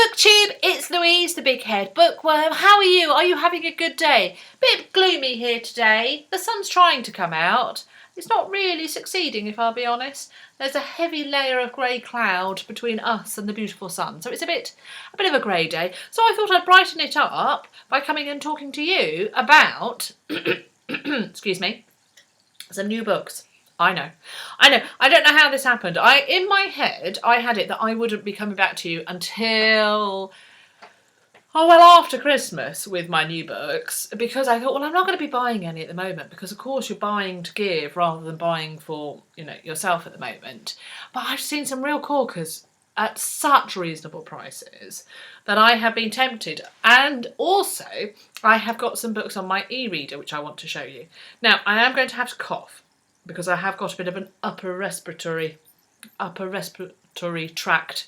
Booktube, it's Louise, the big head bookworm. How are you? Are you having a good day? Bit gloomy here today. The sun's trying to come out. It's not really succeeding, if I'll be honest. There's a heavy layer of grey cloud between us and the beautiful sun, so it's a bit of a grey day. So I thought I'd brighten it up by coming and talking to you about, excuse me, some new books. I know. I don't know how this happened. In my head, I had it that I wouldn't be coming back to you until, after Christmas with my new books, because I thought, well, I'm not going to be buying any at the moment, because of course you're buying to give rather than buying for, yourself at the moment. But I've seen some real corkers at such reasonable prices that I have been tempted. And also, I have got some books on my e-reader, which I want to show you. Now, I am going to have to cough, because I have got a bit of an upper respiratory tract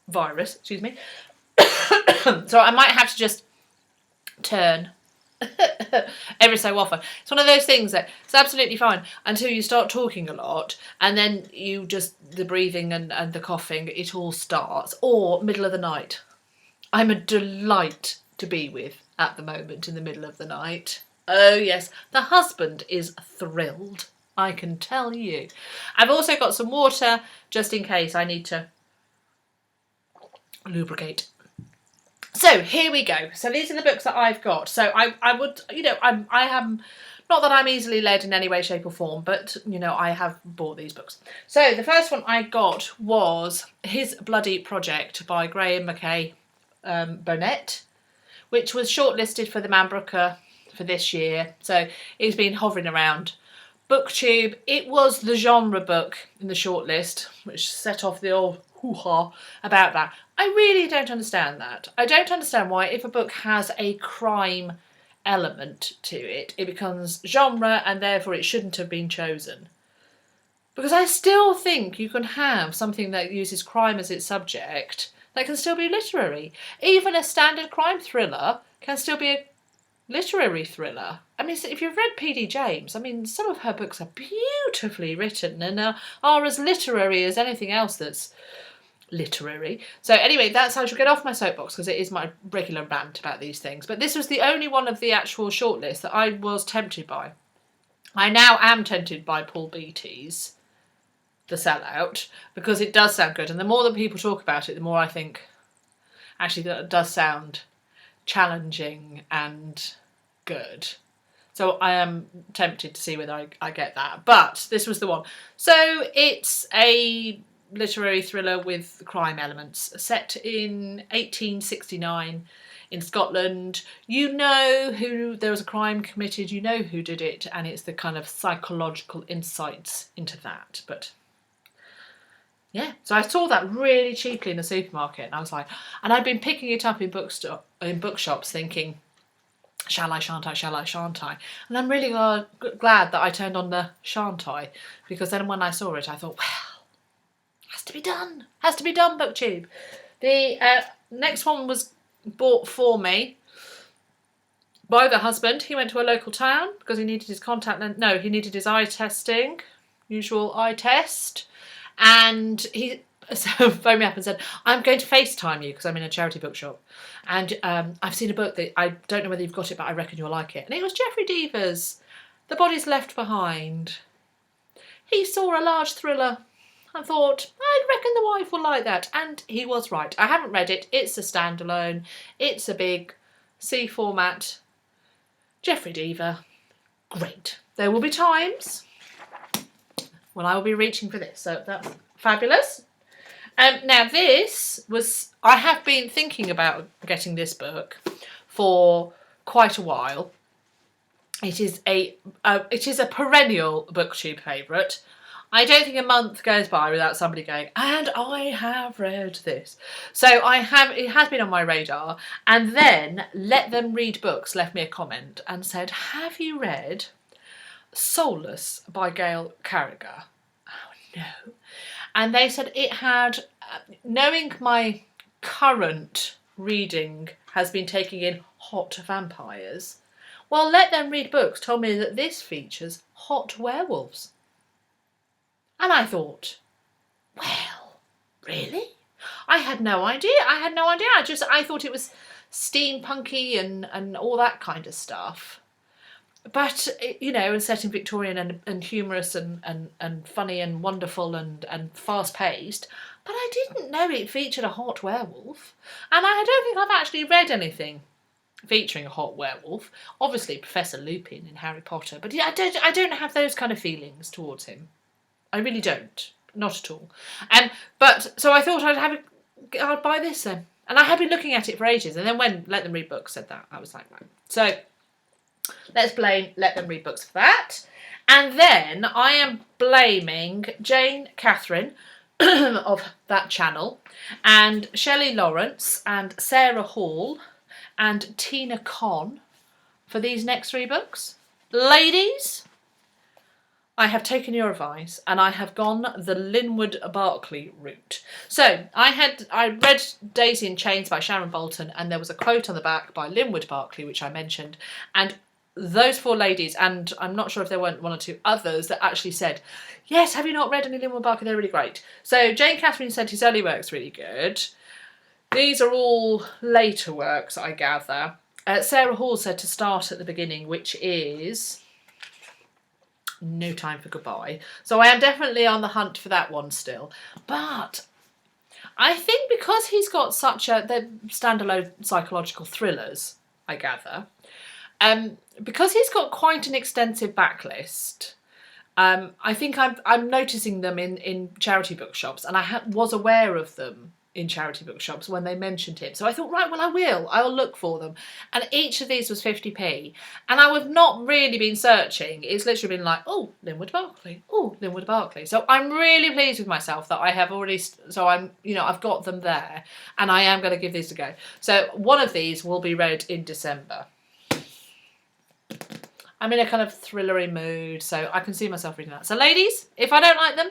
virus, excuse me. So I might have to just turn every so often. It's one of those things that it's absolutely fine until you start talking a lot, and then the breathing and the coughing, it all starts, or middle of the night. I'm a delight to be with at the moment in the middle of the night. Oh yes, the husband is thrilled, I can tell you. I've also got some water just in case I need to lubricate. So here we go. So these are the books that I've got. So I am not that I'm easily led in any way, shape or form, but I have bought these books. So the first one I got was His Bloody Project by Graham Mackay Bonnet, which was shortlisted for the Man Booker for this year. So it's been hovering around Booktube. It was the genre book in the shortlist, which set off the old hoo-ha about that. I really don't understand that. I don't understand why, if a book has a crime element to it, it becomes genre and therefore it shouldn't have been chosen. Because I still think you can have something that uses crime as its subject that can still be literary. Even a standard crime thriller can still be a literary thriller. I mean, if you've read P.D. James, some of her books are beautifully written and are as literary as anything else that's literary. So anyway, that's how I should get off my soapbox, because it is my regular rant about these things. But this was the only one of the actual shortlist that I was tempted by. I now am tempted by Paul Beatty's The Sellout, because it does sound good. And the more that people talk about it, the more I think, actually, that it does sound challenging and good. So I am tempted to see whether I get that. But this was the one. So it's a literary thriller with crime elements set in 1869 in Scotland. There was a crime committed, who did it, and it's the kind of psychological insights into that. But yeah, so I saw that really cheaply in the supermarket, and I was like, and I'd been picking it up in bookshops thinking, shall I, shan't I? And I'm really glad that I turned on the shan't I, because then when I saw it, I thought, well, has to be done, Booktube. The next one was bought for me by the husband. He went to a local town because he needed his he needed his eye testing, usual eye test. And he phoned me up and said, I'm going to FaceTime you because I'm in a charity bookshop. And I've seen a book that I don't know whether you've got it, but I reckon you'll like it. And it was Jeffrey Deaver's The Body's Left Behind. He saw a large thriller and thought, I reckon the wife will like that. And he was right. I haven't read it. It's a standalone. It's a big C format. Jeffrey Deaver. Great. There will be times when I will be reaching for this. So that's fabulous. Now I have been thinking about getting this book for quite a while. It is a perennial Booktube favourite. I don't think a month goes by without somebody going, and I have read this. So it has been on my radar. And then Let Them Read Books left me a comment and said, have you read Soulless by Gail Carriger? Oh no. And they said it had, knowing my current reading has been taking in hot vampires, well, Let Them Read Books told me that this features hot werewolves. And I thought, well, really? I had no idea. I thought it was steampunky and all that kind of stuff. But, you know, and set in Victorian and humorous and funny and wonderful and fast-paced. But I didn't know it featured a hot werewolf. And I don't think I've actually read anything featuring a hot werewolf. Obviously, Professor Lupin in Harry Potter. But yeah, I don't have those kind of feelings towards him. I really don't. Not at all. But so I thought I'd buy this then. And I had been looking at it for ages. And then when Let Them Read Books said that, I was like, right. So let's blame Let Them Read Books for that. And then I am blaming Jane Catherine of that channel and Shelley Lawrence and Sarah Hall and Tina Con for these next 3 books. Ladies, I have taken your advice and I have gone the Linwood Barclay route. So I read Daisy in Chains by Sharon Bolton, and there was a quote on the back by Linwood Barclay, which I mentioned, and those 4 ladies, and I'm not sure if there weren't 1 or 2 others that actually said, yes, have you not read any Linwood Barclay? They're really great. So Jane Catherine said his early work's really good. These are all later works, I gather. Sarah Hall said to start at the beginning, which is No Time for Goodbye. So I am definitely on the hunt for that one still. But I think because he's got they're standalone psychological thrillers, I gather, because he's got quite an extensive backlist, I think I'm noticing them in charity bookshops, and I was aware of them in charity bookshops when they mentioned him. So I thought, right, well, I'll look for them. And each of these was 50p. And I have not really been searching. It's literally been like, oh, Linwood Barclay. Oh, Linwood Barclay. So I'm really pleased with myself that I have already, I've got them there. And I am going to give these a go. So one of these will be read in December. I'm in a kind of thrillery mood, so I can see myself reading that. So ladies, if I don't like them,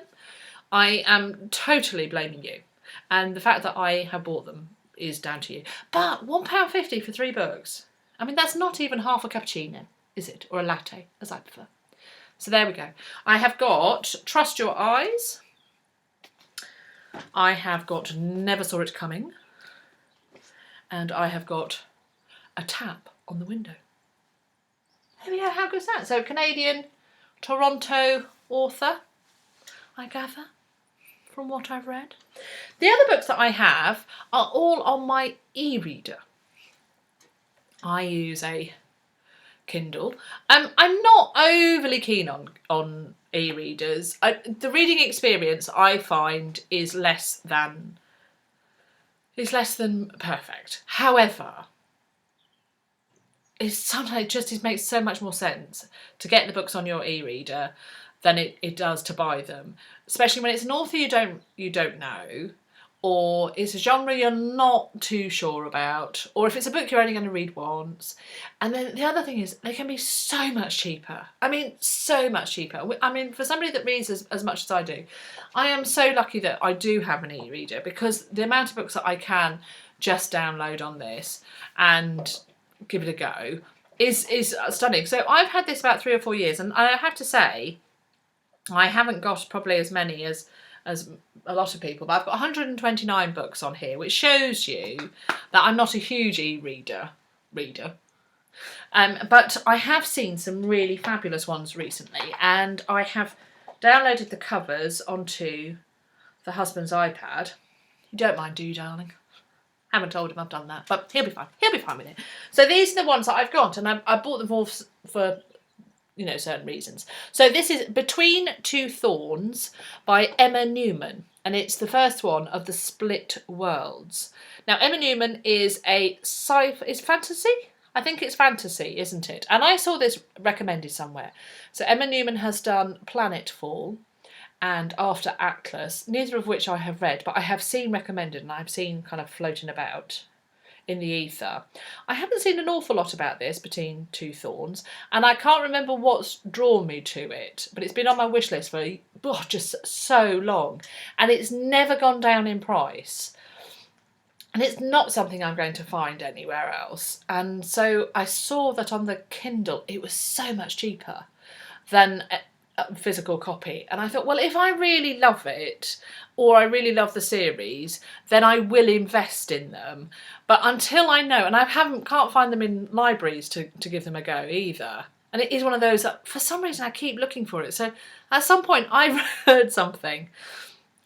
I am totally blaming you. And the fact that I have bought them is down to you. But £1.50 for 3 books. I mean, that's not even half a cappuccino, is it? Or a latte, as I prefer. So there we go. I have got Trust Your Eyes. I have got Never Saw It Coming. And I have got A Tap on the Window. There we go, how good's that? So Canadian, Toronto author, I gather, from what I've read. The other books that I have are all on my e-reader. I use a Kindle. I'm not overly keen on e-readers. The reading experience I find is less than perfect. However, it makes so much more sense to get the books on your e-reader than it does to buy them, especially when it's an author you don't know, or it's a genre you're not too sure about, or if it's a book you're only going to read once. And then the other thing is they can be so much cheaper. I mean, so much cheaper. I mean, for somebody that reads as much as I do, I am so lucky that I do have an e-reader, because the amount of books that I can just download on this and give it a go is stunning. So I've had this about 3 or 4 years, and I have to say I haven't got probably as many as a lot of people, but I've got 129 books on here, which shows you that I'm not a huge e-reader reader. But I have seen some really fabulous ones recently, and I have downloaded the covers onto the husband's iPad. You don't mind, do you, darling? Haven't told him I've done that, but he'll be fine. He'll be fine with it. So these are the ones that I've got, and I bought them all for certain reasons. So this is Between Two Thorns by Emma Newman, and it's the first one of the Split Worlds. Now, Emma Newman is is fantasy? I think it's fantasy, isn't it? And I saw this recommended somewhere. So Emma Newman has done Planetfall and After Atlas, neither of which I have read, but I have seen recommended and I've seen kind of floating about in the ether. I haven't seen an awful lot about this, Between Two Thorns, and I can't remember what's drawn me to it, but it's been on my wish list for just so long, and it's never gone down in price. And it's not something I'm going to find anywhere else. And so I saw that on the Kindle it was so much cheaper than physical copy. And I thought, well, if I really love it, or I really love the series, then I will invest in them. But until I know, and I can't find them in libraries to give them a go either. And it is one of those that for some reason I keep looking for it. So at some point I heard something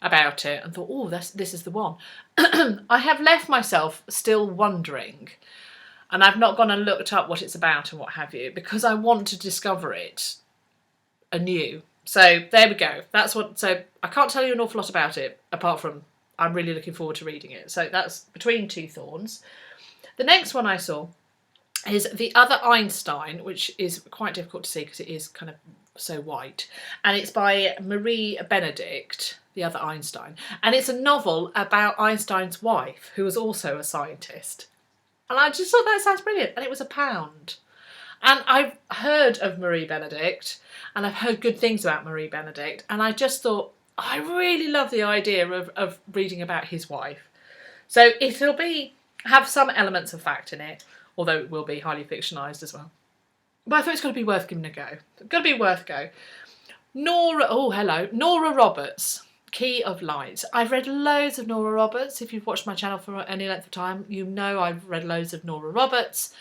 about it and thought, oh, this is the one. I have left myself still wondering, and I've not gone and looked up what it's about and what have you, because I want to discover it anew. So there we go. So I can't tell you an awful lot about it, apart from I'm really looking forward to reading it. So that's Between Two Thorns. The next one I saw is The Other Einstein, which is quite difficult to see because it is kind of so white. And it's by Marie Benedict, The Other Einstein. And it's a novel about Einstein's wife, who was also a scientist. And I just thought that sounds brilliant. And it was £1. And I've heard of Marie Benedict, and I've heard good things about Marie Benedict, and I just thought, I really love the idea of reading about his wife. So it'll have some elements of fact in it, although it will be highly fictionalised as well. But I thought it's got to be worth giving a go. It's got to be worth a go. Nora Roberts, Key of Light. I've read loads of Nora Roberts. If you've watched my channel for any length of time, you know I've read loads of Nora Roberts.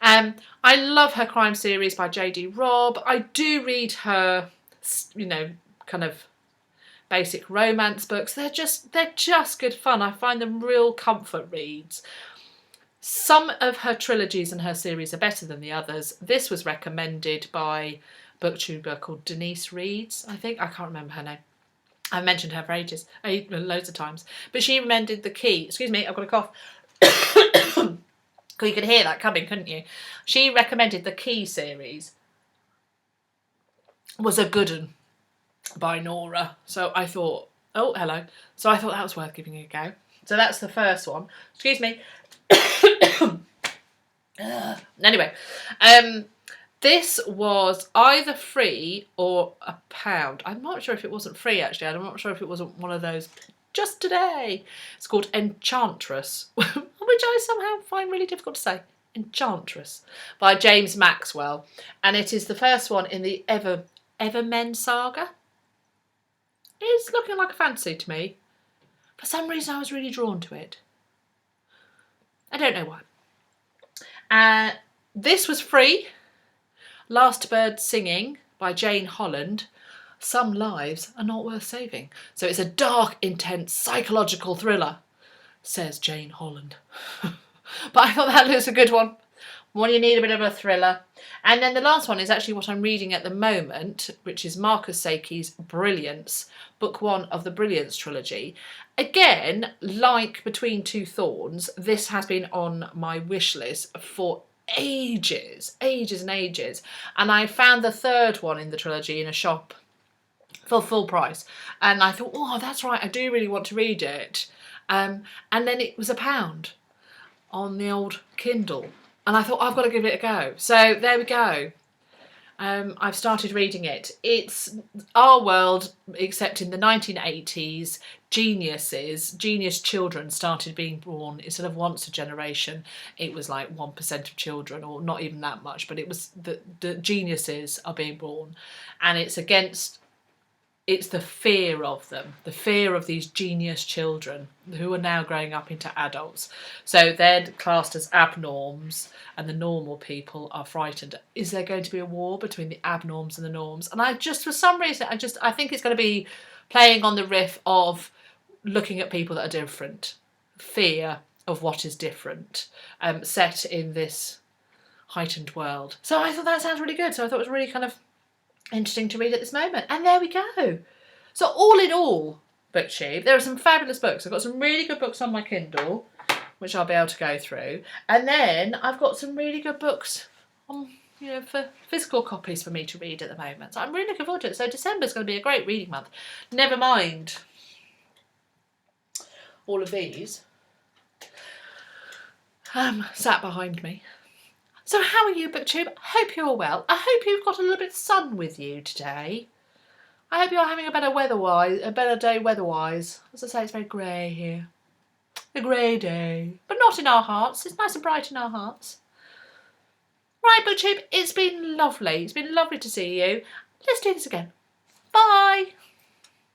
I love her crime series by J.D. Robb. I do read her, kind of basic romance books. They're just good fun. I find them real comfort reads. Some of her trilogies and her series are better than the others. This was recommended by a booktuber called Denise Reads, I think. I can't remember her name. I've mentioned her for ages, loads of times. But she recommended The Key. Excuse me, I've got a cough. You could hear that coming, couldn't you? She recommended The Key series. Was a good one by Nora. So I thought, oh, hello. So I thought that was worth giving it a go. So that's the first one. Excuse me. Anyway, this was either free or £1. I'm not sure if it wasn't free, actually. I'm not sure if it wasn't one of those just today. It's called Enchantress, which I somehow find really difficult to say. Enchantress by James Maxwell. And it is the first one in the Evermen saga. It's looking like a fantasy to me. For some reason I was really drawn to it. I don't know why. This was free. Last Bird Singing by Jane Holland. Some lives are not worth saving. So it's a dark, intense, psychological thriller, says Jane Holland. But I thought that looks a good one. When you need a bit of a thriller. And then the last one is actually what I'm reading at the moment, which is Marcus Sakey's Brilliance, book 1 of the Brilliance trilogy. Again, like Between Two Thorns, this has been on my wish list for ages and ages. And I found the third one in the trilogy in a shop for full price. And I thought, oh, that's right, I do really want to read it. And then it was £1 on the old Kindle. And I thought, I've got to give it a go. So there we go. I've started reading it. It's our world, except in the 1980s, genius children started being born. Instead of once a generation, it was like 1% of children, or not even that much, but it was the geniuses are being born. And it's the fear of them, the fear of these genius children who are now growing up into adults. So they're classed as abnorms and the normal people are frightened. Is there going to be a war between the abnorms and the norms? And I just, for some reason, I think it's going to be playing on the riff of looking at people that are different, fear of what is different, set in this heightened world. So I thought that sounds really good. So I thought it was really kind of interesting to read at this moment. And there we go. So all in all, Booktube, there are some fabulous books. I've got some really good books on my Kindle, which I'll be able to go through. And then I've got some really good books on, for physical copies for me to read at the moment. So I'm really looking forward to it. So December's going to be a great reading month. Never mind all of these sat behind me. So how are you, Booktube? I hope you're well. I hope you've got a little bit of sun with you today. I hope you're having a better day weather-wise. As I say, it's very grey here. A grey day. But not in our hearts. It's nice and bright in our hearts. Right, Booktube, it's been lovely. It's been lovely to see you. Let's do this again. Bye.